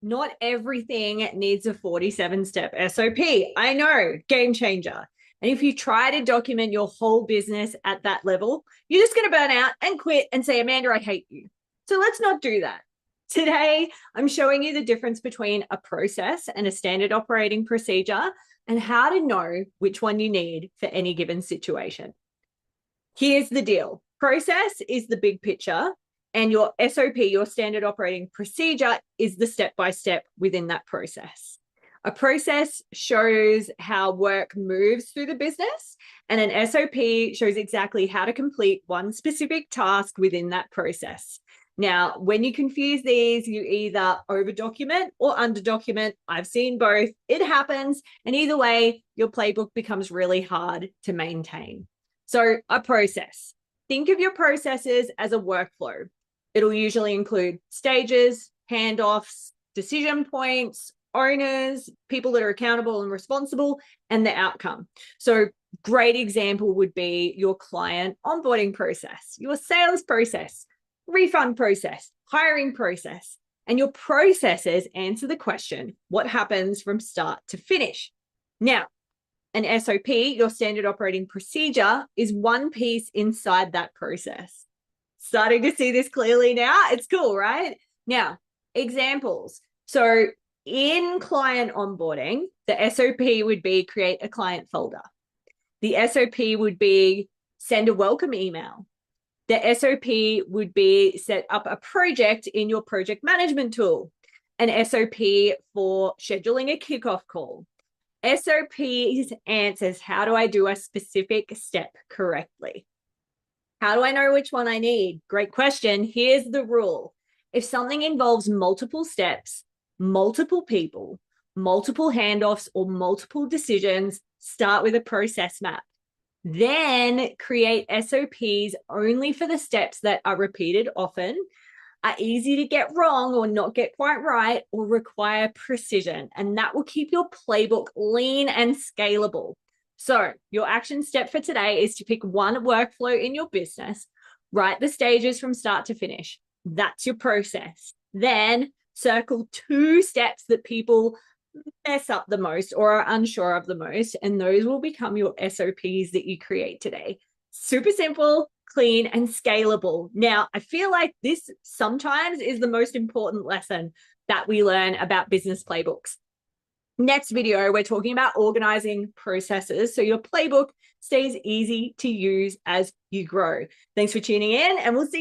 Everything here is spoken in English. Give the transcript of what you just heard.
Not everything needs a 47-step SOP. I know, game changer. And if you try to document your whole business at that level, you're just going to burn out and quit and say, Amanda, I hate you. So let's not do that. Today, I'm showing you the difference between a process and a standard operating procedure and how to know which one you need for any given situation. Here's the deal. Process is the big picture, and your SOP, your standard operating procedure, is the step-by-step within that process. A process shows how work moves through the business, and an SOP shows exactly how to complete one specific task within that process. Now, when you confuse these, you either over-document or under-document. I've seen both. It happens. And either way, your playbook becomes really hard to maintain. So a process. Think of your processes as a workflow. It'll usually include stages, handoffs, decision points, owners, people that are accountable and responsible, and the outcome. So great example would be your client onboarding process, your sales process, refund process, hiring process, and your processes answer the question, what happens from start to finish? Now, an SOP, your standard operating procedure, is one piece inside that process. Starting to see this clearly now? It's cool, right? Now, examples. So in client onboarding, the SOP would be create a client folder. The SOP would be send a welcome email. The SOP would be set up a project in your project management tool. An SOP for scheduling a kickoff call. SOPs answers, how do I do a specific step correctly? How do I know which one I need? Great question. Here's the rule. If something involves multiple steps, multiple people, multiple handoffs, or multiple decisions, start with a process map. Then create SOPs only for the steps that are repeated often, are easy to get wrong or not get quite right, or require precision. And that will keep your playbook lean and scalable. So your action step for today is to pick one workflow in your business, write the stages from start to finish. That's your process. Then circle 2 steps that people mess up the most or are unsure of the most, and those will become your SOPs that you create today. Super simple, clean, and scalable. Now, I feel like this sometimes is the most important lesson that we learn about business playbooks. Next video, we're talking about organizing processes so your playbook stays easy to use as you grow. Thanks for tuning in, and we'll see you